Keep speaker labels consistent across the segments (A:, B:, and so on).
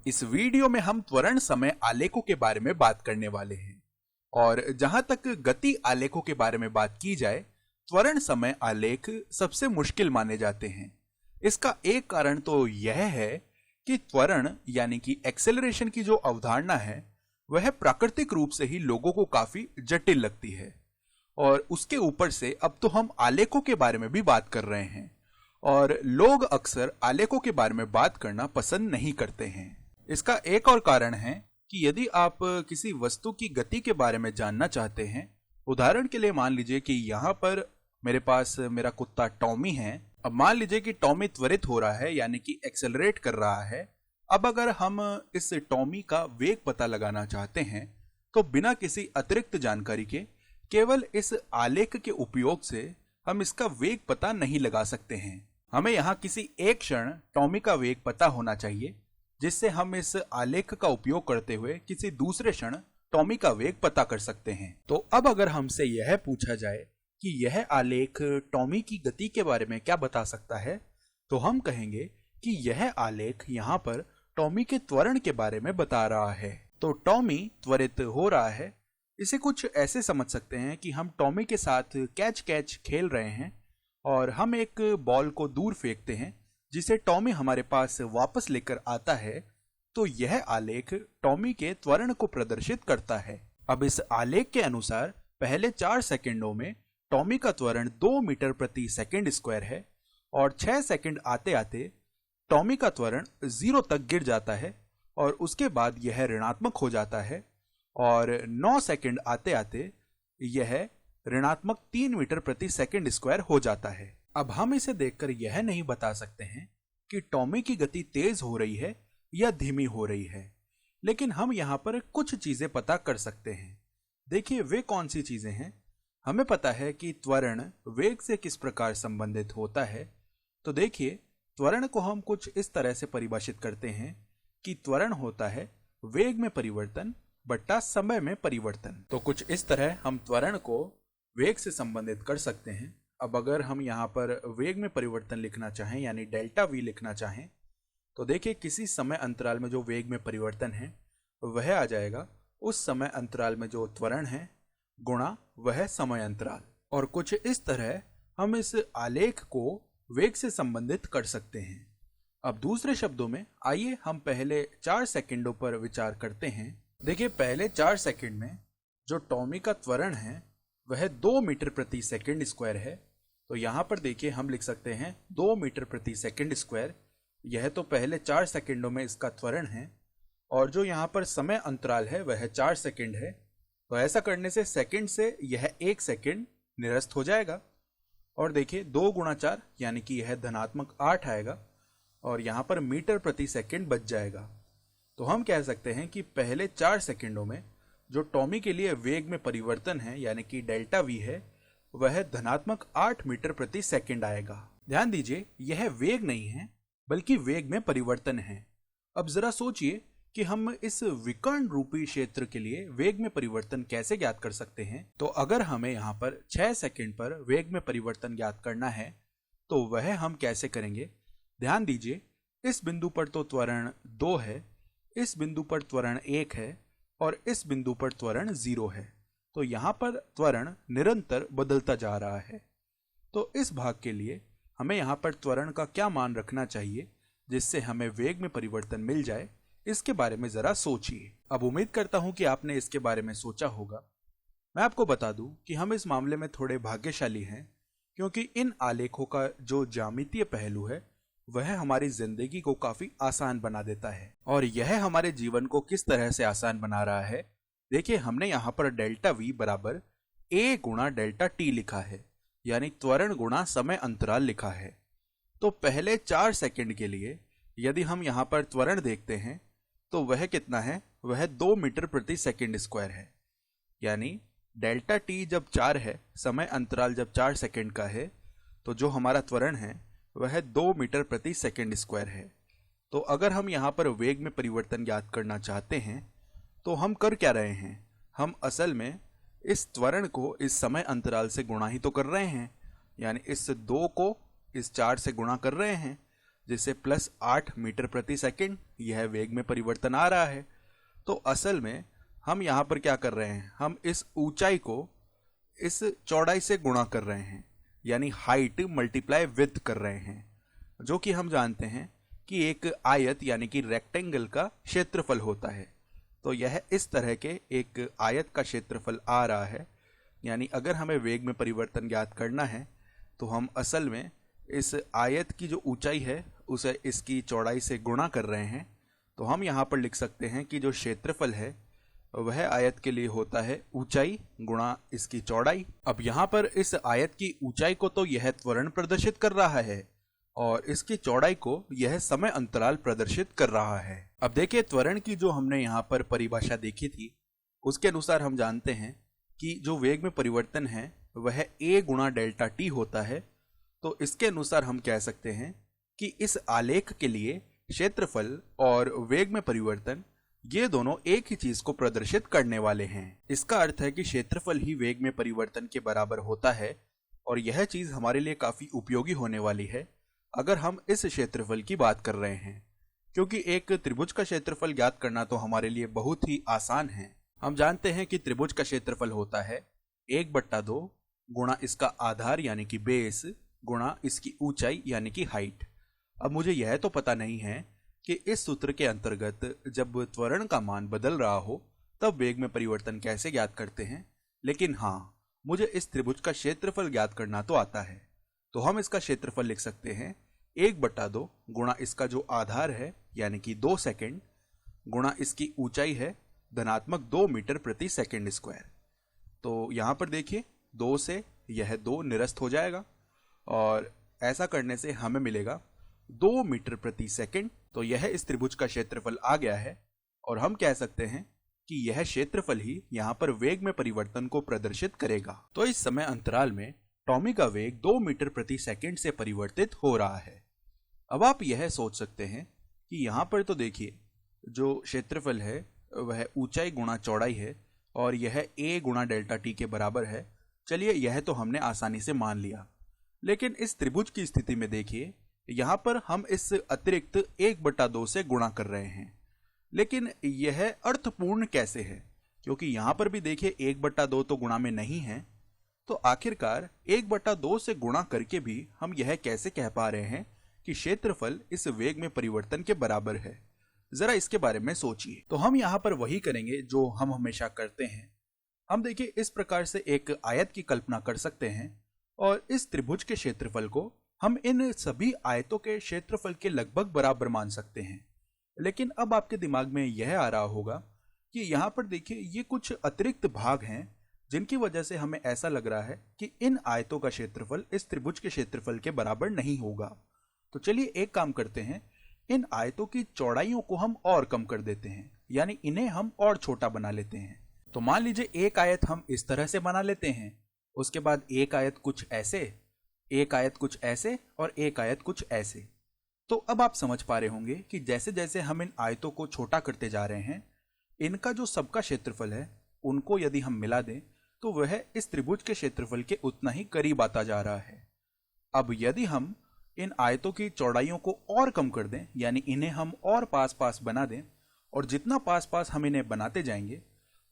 A: इस वीडियो में हम त्वरण समय आलेखों के बारे में बात करने वाले हैं। और जहां तक गति आलेखों के बारे में बात की जाए, त्वरण समय आलेख सबसे मुश्किल माने जाते हैं। इसका एक कारण तो यह है कि त्वरण यानी कि एक्सेलरेशन की जो अवधारणा है वह प्राकृतिक रूप से ही लोगों को काफी जटिल लगती है। और उसके ऊपर से अब तो हम आलेखों के बारे में भी बात कर रहे हैं, और लोग अक्सर आलेखों के बारे में बात करना पसंद नहीं करते हैं। इसका एक और कारण है कि यदि आप किसी वस्तु की गति के बारे में जानना चाहते हैं, उदाहरण के लिए मान लीजिए कि यहाँ पर मेरे पास मेरा कुत्ता टॉमी है। अब मान लीजिए कि टॉमी त्वरित हो रहा है यानी कि एक्सेलरेट कर रहा है। अब अगर हम इस टॉमी का वेग पता लगाना चाहते हैं तो बिना किसी अतिरिक्त जानकारी के केवल इस आलेख के उपयोग से हम इसका वेग पता नहीं लगा सकते हैं। हमें यहाँ किसी एक क्षण टॉमी का वेग पता होना चाहिए, जिससे हम इस आलेख का उपयोग करते हुए किसी दूसरे क्षण टॉमी का वेग पता कर सकते हैं। तो अब अगर हमसे यह पूछा जाए कि यह आलेख टॉमी की गति के बारे में क्या बता सकता है, तो हम कहेंगे कि यह आलेख यहाँ पर टॉमी के त्वरण के बारे में बता रहा है। तो टॉमी त्वरित हो रहा है, इसे कुछ ऐसे समझ सकते हैं कि हम टॉमी के साथ कैच कैच खेल रहे हैं और हम एक बॉल को दूर फेंकते हैं जिसे टॉमी हमारे पास वापस लेकर आता है। तो यह आलेख टॉमी के त्वरण को प्रदर्शित करता है। अब इस आलेख के अनुसार पहले 4 सेकंडों में टॉमी का त्वरण 2 मीटर प्रति सेकंड स्क्वायर है और 6 सेकंड आते आते टॉमी का त्वरण 0 तक गिर जाता है और उसके बाद यह ऋणात्मक हो जाता है और 9 सेकंड आते आते यह ऋणात्मक 3 मीटर प्रति सेकंड स्क्वायर हो जाता है। अब हम इसे देखकर यह नहीं बता सकते हैं कि टॉमी की गति तेज हो रही है या धीमी हो रही है, लेकिन हम यहाँ पर कुछ चीजें पता कर सकते हैं। देखिए वे कौन सी चीजें हैं। हमें पता है कि त्वरण वेग से किस प्रकार संबंधित होता है। तो देखिए, त्वरण को हम कुछ इस तरह से परिभाषित करते हैं कि त्वरण होता है वेग में परिवर्तन बट्टा समय में परिवर्तन। तो कुछ इस तरह हम त्वरण को वेग से संबंधित कर सकते हैं। अब अगर हम यहाँ पर वेग में परिवर्तन लिखना चाहें यानी डेल्टा वी लिखना चाहें, तो देखिए किसी समय अंतराल में जो वेग में परिवर्तन है वह आ जाएगा उस समय अंतराल में जो त्वरण है गुणा वह समय अंतराल। और कुछ इस तरह हम इस आलेख को वेग से संबंधित कर सकते हैं। अब दूसरे शब्दों में आइए हम पहले 4 सेकंडों पर विचार करते हैं। देखिए पहले 4 सेकंड में जो टॉमी का त्वरण है वह 2 मीटर प्रति सेकंड स्क्वायर है। तो यहाँ पर देखिए हम लिख सकते हैं 2 मीटर प्रति सेकंड स्क्वायर। यह तो पहले 4 सेकंडों में इसका त्वरण है और जो यहाँ पर समय अंतराल है वह 4 सेकंड है। तो ऐसा करने से सेकंड से यह 1 सेकंड निरस्त हो जाएगा और देखिए 2 गुणा 4 यानी कि यह धनात्मक 8 आएगा और यहाँ पर मीटर प्रति सेकंड बच जाएगा। तो हम कह सकते हैं कि पहले 4 सेकंडों में जो टॉमी के लिए वेग में परिवर्तन है यानी कि डेल्टा वी है वह धनात्मक 8 मीटर प्रति सेकंड आएगा। ध्यान दीजिए यह वेग नहीं है बल्कि वेग में परिवर्तन है। अब जरा सोचिए कि हम इस विकर्ण रूपी क्षेत्र के लिए वेग में परिवर्तन कैसे ज्ञात कर सकते हैं। तो अगर हमें यहाँ पर 6 सेकंड पर वेग में परिवर्तन ज्ञात करना है तो वह हम कैसे करेंगे। ध्यान दीजिए इस बिंदु पर तो त्वरण 2 है, इस बिंदु पर त्वरण 1 है और इस बिंदु पर त्वरण 0 है। तो यहाँ पर त्वरण निरंतर बदलता जा रहा है। तो इस भाग के लिए हमें यहाँ पर त्वरण का क्या मान रखना चाहिए जिससे हमें वेग में परिवर्तन मिल जाए, इसके बारे में जरा सोचिए। अब उम्मीद करता हूं कि आपने इसके बारे में सोचा होगा। मैं आपको बता दूं कि हम इस मामले में थोड़े भाग्यशाली हैं, क्योंकि इन आलेखों का जो ज्यामितीय पहलू है वह हमारी जिंदगी को काफी आसान बना देता है। और यह हमारे जीवन को किस तरह से आसान बना रहा है, देखिए हमने यहाँ पर डेल्टा वी बराबर ए गुणा डेल्टा टी लिखा है, यानी त्वरण गुणा समय अंतराल लिखा है। तो पहले 4 सेकंड के लिए यदि हम यहाँ पर त्वरण देखते हैं तो वह कितना है, वह 2 मीटर प्रति सेकंड स्क्वायर है। यानी डेल्टा टी जब 4 है, समय अंतराल जब 4 सेकंड का है, तो जो हमारा त्वरण है वह 2 मीटर प्रति सेकंड स्क्वायर है। तो अगर हम यहाँ पर वेग में परिवर्तन ज्ञात करना चाहते हैं तो हम कर क्या रहे हैं, हम असल में इस त्वरण को इस समय अंतराल से गुणा ही तो कर रहे हैं, यानी इस 2 को इस 4 से गुणा कर रहे हैं। जिससे +8 मीटर प्रति सेकंड यह वेग में परिवर्तन आ रहा है। तो असल में हम यहाँ पर क्या कर रहे हैं, हम इस ऊंचाई को इस चौड़ाई से गुणा कर रहे हैं, यानी हाइट मल्टीप्लाई विड्थ कर रहे हैं, जो कि हम जानते हैं कि एक आयत यानी कि रेक्टेंगल का क्षेत्रफल होता है। तो यह इस तरह के एक आयत का क्षेत्रफल आ रहा है। यानी अगर हमें वेग में परिवर्तन ज्ञात करना है तो हम असल में इस आयत की जो ऊंचाई है उसे इसकी चौड़ाई से गुणा कर रहे हैं। तो हम यहाँ पर लिख सकते हैं कि जो क्षेत्रफल है वह आयत के लिए होता है ऊंचाई गुणा इसकी चौड़ाई। अब यहाँ पर इस आयत की ऊंचाई को तो यह त्वरण प्रदर्शित कर रहा है और इसकी चौड़ाई को यह समय अंतराल प्रदर्शित कर रहा है। अब देखिए, त्वरण की जो हमने यहाँ पर परिभाषा देखी थी उसके अनुसार हम जानते हैं कि जो वेग में परिवर्तन है वह a गुणा डेल्टा t होता है। तो इसके अनुसार हम कह सकते हैं कि इस आलेख के लिए क्षेत्रफल और वेग में परिवर्तन ये दोनों एक ही चीज को प्रदर्शित करने वाले हैं। इसका अर्थ है कि क्षेत्रफल ही वेग में परिवर्तन के बराबर होता है और यह चीज हमारे लिए काफी उपयोगी होने वाली है अगर हम इस क्षेत्रफल की बात कर रहे हैं, क्योंकि एक त्रिभुज का क्षेत्रफल ज्ञात करना तो हमारे लिए बहुत ही आसान है। हम जानते हैं कि त्रिभुज का क्षेत्रफल होता है 1/2 गुणा इसका आधार यानी कि बेस गुणा इसकी ऊंचाई यानी कि हाइट। अब मुझे यह तो पता नहीं है कि इस सूत्र के अंतर्गत जब त्वरण का मान बदल रहा हो तब वेग में परिवर्तन कैसे ज्ञात करते हैं, लेकिन हाँ, मुझे इस त्रिभुज का क्षेत्रफल ज्ञात करना तो आता है। तो हम इसका क्षेत्रफल लिख सकते हैं 1/2 गुणा इसका जो आधार है यानी कि 2 सेकंड गुणा इसकी ऊंचाई है धनात्मक 2 मीटर प्रति सेकंड स्क्वायर। तो यहाँ पर देखिए 2 से यह 2 निरस्त हो जाएगा और ऐसा करने से हमें मिलेगा 2 मीटर प्रति सेकंड। तो यह इस त्रिभुज का क्षेत्रफल आ गया है और हम कह सकते हैं कि यह क्षेत्रफल ही यहाँ पर वेग में परिवर्तन को प्रदर्शित करेगा। तो इस समय अंतराल में टॉमी का वेग 2 मीटर प्रति सेकंड से परिवर्तित हो रहा है। अब आप यह सोच सकते हैं कि यहाँ पर तो देखिए जो क्षेत्रफल है वह ऊंचाई गुणा चौड़ाई है और यह a गुणा डेल्टा t के बराबर है। चलिए, यह तो हमने आसानी से मान लिया, लेकिन इस त्रिभुज की स्थिति में देखिए यहाँ पर हम इस अतिरिक्त 1/2 से गुणा कर रहे हैं, लेकिन यह अर्थपूर्ण कैसे है, क्योंकि यहाँ पर भी देखिए 1/2 तो गुणा में नहीं है। तो आखिरकार 1/2 से गुणा करके भी हम यह कैसे कह पा रहे हैं कि क्षेत्रफल इस वेग में परिवर्तन के बराबर है? जरा इसके बारे में सोचिए। तो हम यहाँ पर वही करेंगे जो हम हमेशा करते हैं। हम देखिए इस प्रकार से एक आयत की कल्पना कर सकते हैं और इस त्रिभुज के क्षेत्रफल को हम इन सभी आयतों के क्षेत्रफल के लगभग बराबर मान सकते हैं। लेकिन अब आपके दिमाग में यह आ रहा होगा कि यहाँ पर देखिए ये कुछ अतिरिक्त भाग हैं जिनकी वजह से हमें ऐसा लग रहा है कि इन आयतों का क्षेत्रफल इस त्रिभुज के क्षेत्रफल के बराबर नहीं होगा। तो चलिए एक काम करते हैं, इन आयतों की चौड़ाइयों को हम और कम कर देते हैं, यानी इन्हें हम और छोटा बना लेते हैं। तो मान लीजिए एक आयत हम इस तरह से बना लेते हैं, उसके बाद एक आयत कुछ ऐसे, एक आयत कुछ ऐसे और एक आयत कुछ ऐसे। तो अब आप समझ पा रहे होंगे कि जैसे जैसे हम इन आयतों को छोटा करते जा रहे हैं, इनका जो सबका क्षेत्रफल है उनको यदि हम मिला दें तो वह इस त्रिभुज के क्षेत्रफल के उतना ही करीब आता जा रहा है। अब यदि हम इन आयतों की चौड़ाइयों को और कम कर दें, यानी इन्हें हम और पास पास बना दें, और जितना पास पास हम इन्हें बनाते जाएंगे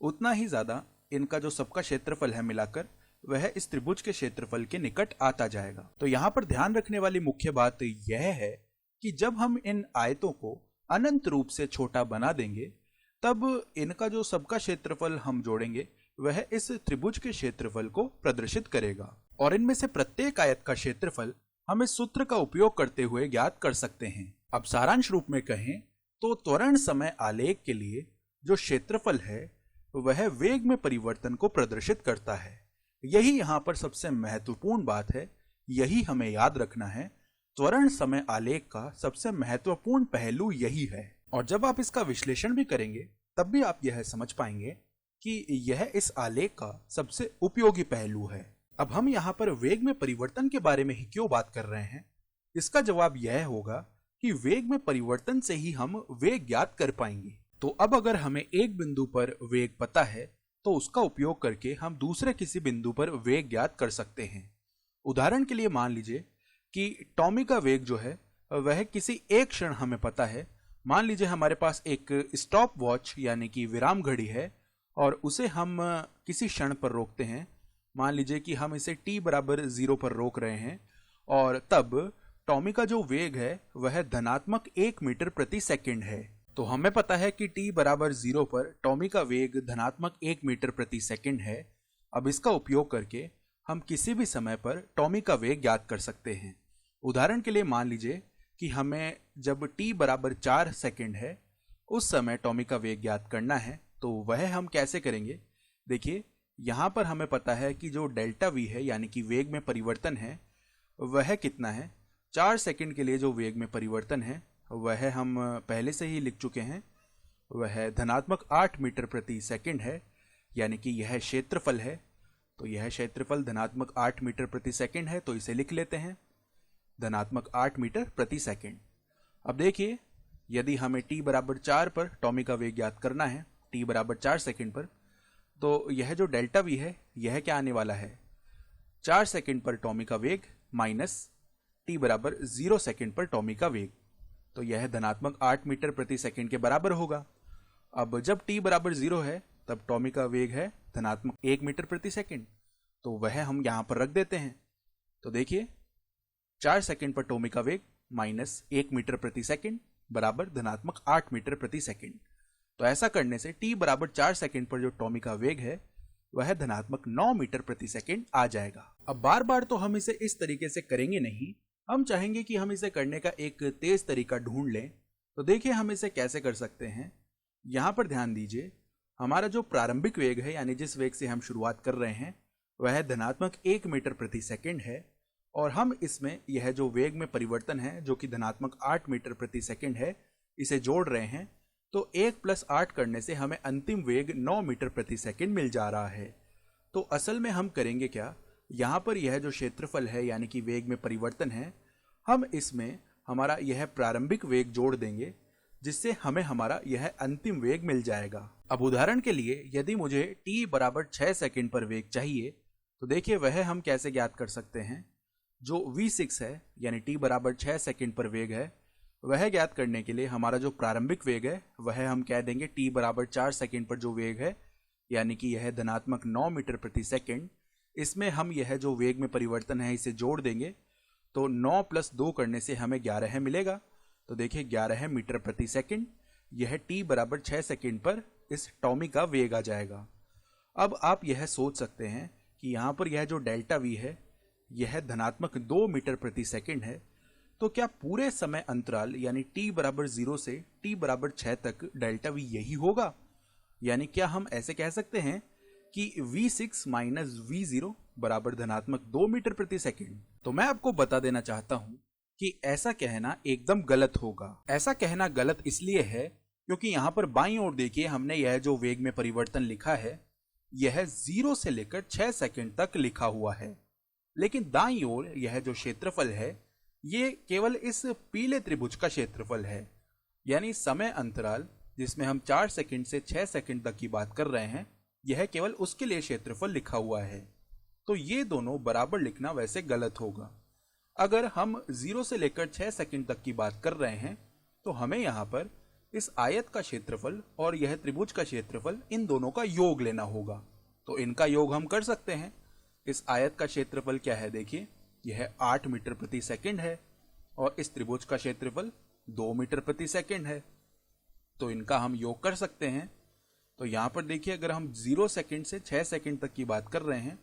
A: उतना ही ज्यादा इनका जो सबका क्षेत्रफल है मिलाकर वह इस त्रिभुज के क्षेत्रफल के निकट आता जाएगा। तो यहाँ पर ध्यान रखने वाली मुख्य बात यह है कि जब हम इन आयतों को अनंत रूप से छोटा बना देंगे तब इनका जो सबका क्षेत्रफल हम जोड़ेंगे वह इस त्रिभुज के क्षेत्रफल को प्रदर्शित करेगा, और इनमें से प्रत्येक आयत का क्षेत्रफल हम इस सूत्र का उपयोग करते हुए ज्ञात कर सकते हैं। अब सारांश रूप में कहें तो त्वरण समय आलेख के लिए जो क्षेत्रफल है वह वेग में परिवर्तन को प्रदर्शित करता है। यही यहाँ पर सबसे महत्वपूर्ण बात है, यही हमें याद रखना है। त्वरण समय आलेख का सबसे महत्वपूर्ण पहलू यही है, और जब आप इसका विश्लेषण भी करेंगे तब भी आप यह समझ पाएंगे कि यह इस आलेख का सबसे उपयोगी पहलू है। अब हम यहाँ पर वेग में परिवर्तन के बारे में ही क्यों बात कर रहे हैं? इसका जवाब यह होगा कि वेग में परिवर्तन से ही हम वेग ज्ञात कर पाएंगे। तो अब अगर हमें एक बिंदु पर वेग पता है तो उसका उपयोग करके हम दूसरे किसी बिंदु पर वेग ज्ञात कर सकते हैं। उदाहरण के लिए मान लीजिए कि टॉमी का वेग जो है वह किसी एक क्षण हमें पता है। मान लीजिए हमारे पास एक स्टॉप वॉच यानी कि विराम घड़ी है और उसे हम किसी क्षण पर रोकते हैं। मान लीजिए कि हम इसे t बराबर 0 पर रोक रहे हैं और तब टॉमी का जो वेग है वह धनात्मक 1 मीटर प्रति सेकंड है। तो हमें पता है कि t बराबर 0 पर टॉमी का वेग धनात्मक 1 मीटर प्रति सेकंड है। अब इसका उपयोग करके हम किसी भी समय पर टॉमी का वेग ज्ञात कर सकते हैं। उदाहरण के लिए मान लीजिए कि हमें जब t बराबर 4 सेकंड है उस समय टॉमी का वेग ज्ञात करना है। तो वह हम कैसे करेंगे? देखिए, यहाँ पर हमें पता है कि जो डेल्टा v है यानी कि वेग में परिवर्तन है वह कितना है। 4 सेकंड के लिए जो वेग में परिवर्तन है वह हम पहले से ही लिख चुके हैं, वह धनात्मक 8 मीटर प्रति सेकंड है, यानी कि यह क्षेत्रफल है। तो यह क्षेत्रफल धनात्मक 8 मीटर प्रति सेकंड है, तो इसे लिख लेते हैं धनात्मक 8 मीटर प्रति सेकंड। अब देखिए, यदि हमें t बराबर 4 पर टॉमी का वेग ज्ञात करना है, t बराबर 4 सेकंड पर, तो यह जो डेल्टा v है यह क्या आने वाला है? 4 सेकंड पर टॉमी का वेग माइनस t बराबर 0 सेकंड पर टॉमी का वेग, तो यह धनात्मक 8 मीटर प्रति सेकंड के बराबर होगा। अब जब t बराबर 0 है तब टॉमी का वेग है धनात्मक 1 मीटर प्रति सेकंड, तो वह हम यहां पर रख देते हैं। तो देखिए, 4 सेकंड पर टॉमी का वेग माइनस 1 मीटर प्रति सेकंड बराबर धनात्मक 8 मीटर प्रति सेकंड। तो ऐसा करने से t बराबर 4 सेकंड पर जो टॉमी का वेग है वह धनात्मक 9 मीटर प्रति सेकंड आ जाएगा। अब बार बार तो हम इसे इस तरीके से करेंगे नहीं, हम चाहेंगे कि हम इसे करने का एक तेज तरीका ढूंढ लें। तो देखिए हम इसे कैसे कर सकते हैं। यहां पर ध्यान दीजिए, हमारा जो प्रारंभिक वेग है यानी जिस वेग से हम शुरुआत कर रहे हैं वह धनात्मक 1 मीटर प्रति सेकंड है, और हम इसमें यह जो वेग में परिवर्तन है जो कि धनात्मक 8 मीटर प्रति सेकंड है इसे जोड़ रहे हैं। तो 1 + 8 करने से हमें अंतिम वेग 9 मीटर प्रति सेकंड मिल जा रहा है। तो असल में हम करेंगे क्या, यहाँ पर यह जो क्षेत्रफल है यानी कि वेग में परिवर्तन है, हम इसमें हमारा यह प्रारंभिक वेग जोड़ देंगे जिससे हमें हमारा यह अंतिम वेग मिल जाएगा। अब उदाहरण के लिए यदि मुझे t बराबर 6 सेकंड पर वेग चाहिए, तो देखिए वह हम कैसे ज्ञात कर सकते हैं। जो v6 है यानी t बराबर 6 सेकंड पर वेग है, वह ज्ञात करने के लिए हमारा जो प्रारंभिक वेग है वह हम कह देंगे t बराबर 4 सेकंड पर जो वेग है यानी कि यह धनात्मक 9 मीटर प्रति सेकंड, इसमें हम यह जो वेग में परिवर्तन है इसे जोड़ देंगे। तो 9 + 2 करने से हमें 11 मिलेगा। तो देखिए 11 मीटर प्रति सेकंड, यह t बराबर 6 सेकंड पर इस टॉमी का वेग आ जाएगा। अब आप यह सोच सकते हैं कि यहाँ पर यह जो डेल्टा v है यह धनात्मक 2 मीटर प्रति सेकंड है। तो क्या पूरे समय अंतराल यानी t बराबर 0 से t बराबर 6 तक डेल्टा v यही होगा? यानी क्या हम ऐसे कह सकते हैं कि v6 माइनस v0 बराबर धनात्मक 2 मीटर प्रति सेकंड? तो मैं आपको बता देना चाहता हूं कि ऐसा कहना एकदम गलत होगा। ऐसा कहना गलत इसलिए है क्योंकि यहाँ पर बाईं ओर देखिए, हमने यह जो वेग में परिवर्तन लिखा है यह 0 से लेकर 6 सेकंड तक लिखा हुआ है, लेकिन दाईं ओर यह जो क्षेत्रफल है ये केवल इस पीले त्रिभुज का क्षेत्रफल है। यानी समय अंतराल जिसमें हम 4 सेकंड से 6 सेकंड तक की बात कर रहे हैं, यह केवल उसके लिए क्षेत्रफल लिखा हुआ है। तो ये दोनों बराबर लिखना वैसे गलत होगा। अगर हम 0 से लेकर 6 सेकंड तक की बात कर रहे हैं तो हमें यहाँ पर इस आयत का क्षेत्रफल और यह त्रिभुज का क्षेत्रफल, इन दोनों का योग लेना होगा। तो इनका योग हम कर सकते हैं। इस आयत का क्षेत्रफल क्या है, देखिए यह 8 मीटर प्रति सेकंड है और इस त्रिभुज का क्षेत्रफल 2 मीटर प्रति सेकंड है। तो इनका हम योग कर सकते हैं। तो यहाँ पर देखिए, अगर हम 0 सेकंड से 6 सेकंड तक की बात कर रहे हैं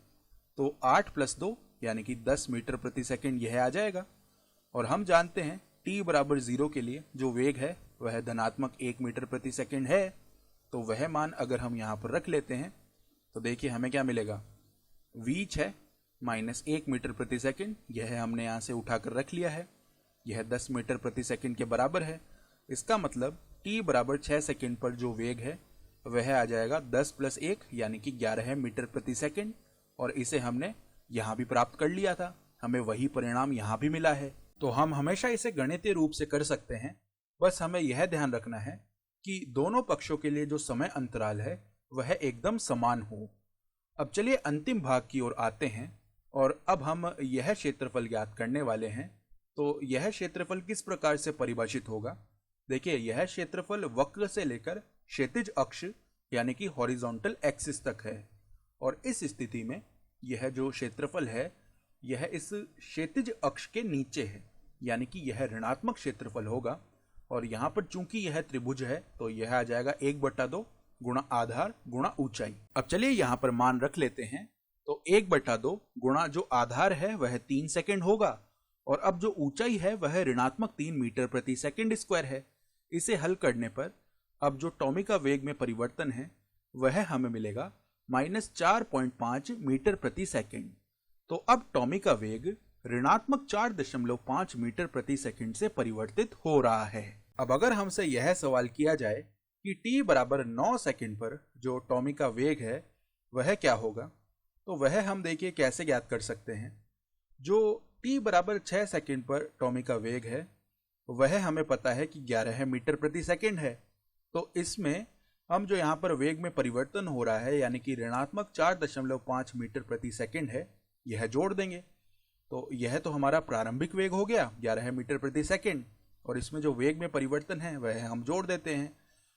A: तो 8 + 2 यानी कि 10 मीटर प्रति सेकंड यह आ जाएगा। और हम जानते हैं t बराबर 0 के लिए जो वेग है वह धनात्मक 1 मीटर प्रति सेकंड है। तो वह मान अगर हम यहाँ पर रख लेते हैं तो देखिए हमें क्या मिलेगा, v6 माइनस 1 मीटर प्रति सेकंड, यह हमने यहाँ से उठाकर रख लिया है, यह 10 मीटर प्रति सेकंड के बराबर है। इसका मतलब t बराबर 6 सेकंड पर जो वेग है वह आ जाएगा 10 + 1 यानी कि 11 मीटर प्रति सेकंड। और इसे हमने यहाँ भी प्राप्त कर लिया था, हमें वही परिणाम यहाँ भी मिला है। तो हम हमेशा इसे गणितीय रूप से कर सकते हैं, बस हमें यह ध्यान रखना है कि दोनों पक्षों के लिए जो समय अंतराल है वह एकदम समान हो। अब चलिए अंतिम भाग की ओर आते हैं और अब हम यह क्षेत्रफल ज्ञात करने वाले हैं तो यह क्षेत्रफल किस प्रकार से परिभाषित होगा? देखिए, यह क्षेत्रफल वक्र से लेकर क्षैतिज अक्ष यानी कि हॉरिजॉन्टल एक्सिस तक है, और इस स्थिति में यह जो क्षेत्रफल है यह इस क्षैतिज अक्ष के नीचे है, यानी कि यह ऋणात्मक क्षेत्रफल होगा। और यहाँ पर चूंकि यह त्रिभुज है तो यह आ जाएगा 1/2 गुणा आधार गुणा ऊंचाई। अब चलिए यहाँ पर मान रख लेते हैं। तो 1/2 गुणा जो आधार है वह 3 सेकंड होगा, और अब जो ऊंचाई है वह ऋणात्मक 3 मीटर प्रति सेकंड स्क्वायर है। इसे हल करने पर अब जो टॉमी का वेग में परिवर्तन है वह हमें मिलेगा -4.5 मीटर प्रति सेकंड। तो अब टॉमी का वेग ऋणात्मक 4.5 मीटर प्रति सेकंड से परिवर्तित हो रहा है। अब अगर हमसे यह सवाल किया जाए कि t बराबर 9 सेकंड पर जो टॉमी का वेग है वह क्या होगा, तो वह हम देखिए कैसे ज्ञात कर सकते हैं। जो t बराबर 6 सेकंड पर टॉमी का वेग है वह हमें पता है कि 11 मीटर प्रति सेकंड है। तो इसमें हम जो यहाँ पर वेग में परिवर्तन हो रहा है यानी कि ऋणात्मक 4.5 मीटर प्रति सेकंड है, यह जोड़ देंगे। तो यह तो हमारा प्रारंभिक वेग हो गया 11 मीटर प्रति सेकंड, और इसमें जो वेग में परिवर्तन है वह हम जोड़ देते हैं।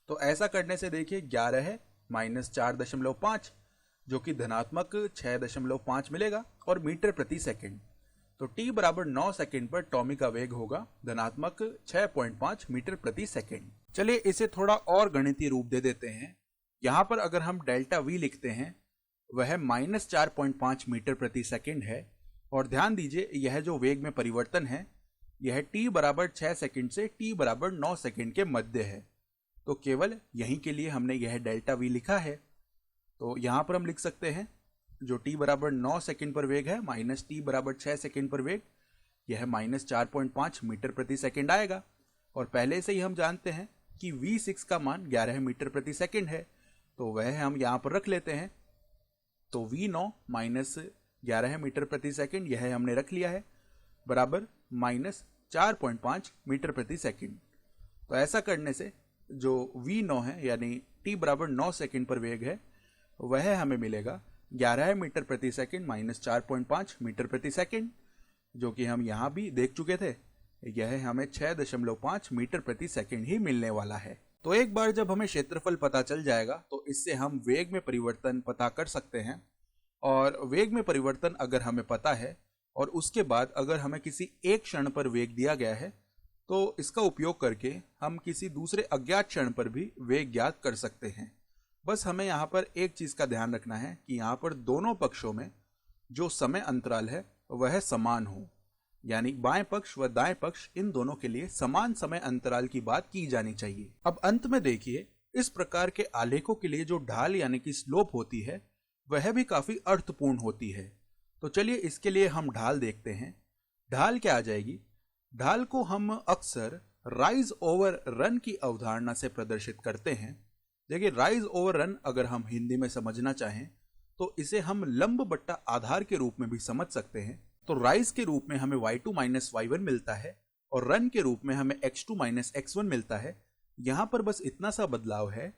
A: तो ऐसा करने से देखिए 11 माइनस 4.5 जो कि धनात्मक 6.5 मिलेगा, और मीटर प्रति सेकंड। तो t बराबर 9 सेकंड पर टॉमी का वेग होगा धनात्मक 6.5 मीटर प्रति सेकंड। चलिए इसे थोड़ा और गणितीय रूप दे देते हैं। यहाँ पर अगर हम डेल्टा v लिखते हैं वह -4.5 मीटर प्रति सेकंड है, और ध्यान दीजिए यह जो वेग में परिवर्तन है यह t बराबर 6 सेकंड से t बराबर 9 सेकंड के मध्य है। तो केवल यहीं के लिए हमने यह डेल्टा v लिखा है। तो यहाँ पर हम लिख सकते हैं जो t बराबर 9 सेकंड पर वेग है माइनस t बराबर 6 सेकंड पर वेग, यह -4.5 मीटर प्रति सेकंड आएगा। और पहले से ही हम जानते हैं कि v6 का मान 11 मीटर प्रति सेकंड है, तो वह हम यहाँ पर रख लेते हैं। तो v9 माइनस 11 मीटर प्रति सेकंड यह हमने रख लिया है, बराबर -4.5 मीटर प्रति सेकंड। तो ऐसा करने से जो v9 है यानी t बराबर 9 सेकंड पर वेग है वह हमें मिलेगा 11 मीटर प्रति सेकंड माइनस 4.5 मीटर प्रति सेकंड, जो कि हम यहाँ भी देख चुके थे। यह हमें 6.5 मीटर प्रति सेकंड ही मिलने वाला है। तो एक बार जब हमें क्षेत्रफल पता चल जाएगा तो इससे हम वेग में परिवर्तन पता कर सकते हैं। और वेग में परिवर्तन अगर हमें पता है और उसके बाद अगर हमें किसी एक क्षण पर वेग दिया गया है तो इसका उपयोग करके हम किसी दूसरे अज्ञात क्षण पर भी वेग ज्ञात कर सकते हैं। बस हमें यहाँ पर एक चीज का ध्यान रखना है कि यहाँ पर दोनों पक्षों में जो समय अंतराल है वह समान हो, यानी बाएं पक्ष व दाएं पक्ष इन दोनों के लिए समान समय अंतराल की बात की जानी चाहिए। अब अंत में देखिए, इस प्रकार के आलेखों के लिए जो ढाल यानी कि स्लोप होती है वह भी काफी अर्थपूर्ण होती है। तो चलिए इसके लिए हम ढाल देखते हैं। ढाल क्या आ जाएगी? ढाल को हम अक्सर राइज ओवर रन की अवधारणा से प्रदर्शित करते हैं। देखिए, राइज ओवर रन अगर हम हिंदी में समझना चाहें तो इसे हम लंब बट्टा आधार के रूप में भी समझ सकते हैं। तो राइज के रूप में हमें y2 माइनस y1 मिलता है और रन के रूप में हमें x2 माइनस x1 मिलता है। यहां पर बस इतना सा बदलाव है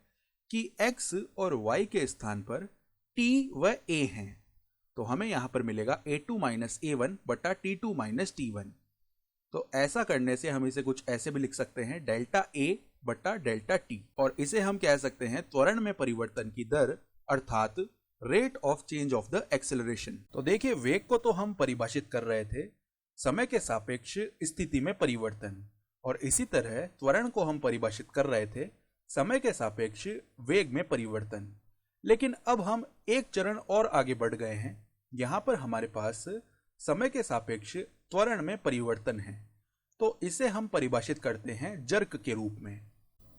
A: कि x और y के स्थान पर t व a हैं। तो हमें यहां पर मिलेगा a2 माइनस a1 बटा t2 माइनस t1। तो ऐसा करने से हम इसे कुछ ऐसे भी लिख सकते हैं, डेल्टा a बटा डेल्टा t। और इसे हम कह सकते हैं त्वरण में परिवर्तन की दर, अर्थात rate of change of the acceleration. तो देखिए, वेग को तो हम परिभाषित कर रहे थे समय के सापेक्ष स्थिति में परिवर्तन, और इसी तरह त्वरण को हम परिभाषित कर रहे थे समय के सापेक्ष वेग में परिवर्तन। लेकिन अब हम एक चरण और आगे बढ़ गए हैं। यहां पर हमारे पास समय के सापेक्ष त्वरण में परिवर्तन है, तो इसे हम परिभाषित करते हैं जर्क के रूप में।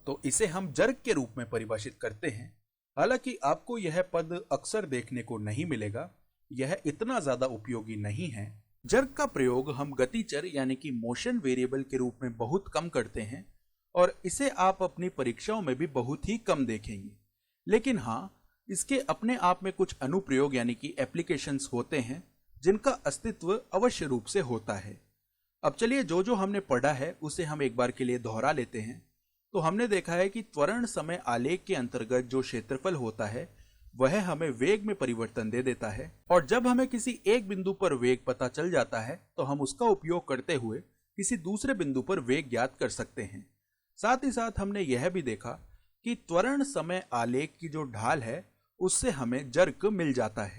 A: तो इसे हम जर्क के रूप में परिभाषित करते हैं। हालांकि आपको यह पद अक्सर देखने को नहीं मिलेगा, यह इतना ज्यादा उपयोगी नहीं है। जर्क का प्रयोग हम गतिचर यानी कि मोशन वेरिएबल के रूप में बहुत कम करते हैं, और इसे आप अपनी परीक्षाओं में भी बहुत ही कम देखेंगे। लेकिन हाँ, इसके अपने आप में कुछ अनुप्रयोग यानी कि एप्लीकेशंस होते हैं जिनका अस्तित्व अवश्य रूप से होता है। अब चलिए जो जो हमने पढ़ा है उसे हम एक बार के लिए दोहरा लेते हैं। तो हमने देखा है कि त्वरण समय आलेख के अंतर्गत जो क्षेत्रफल होता है वह हमें वेग में परिवर्तन दे देता है, और जब हमें किसी एक बिंदु पर वेग पता चल जाता है तो हम उसका उपयोग करते हुए किसी दूसरे बिंदु पर वेग ज्ञात कर सकते हैं। साथ ही साथ हमने यह भी देखा कि त्वरण समय आलेख की जो ढाल है उससे हमें जर्क मिल जाता है।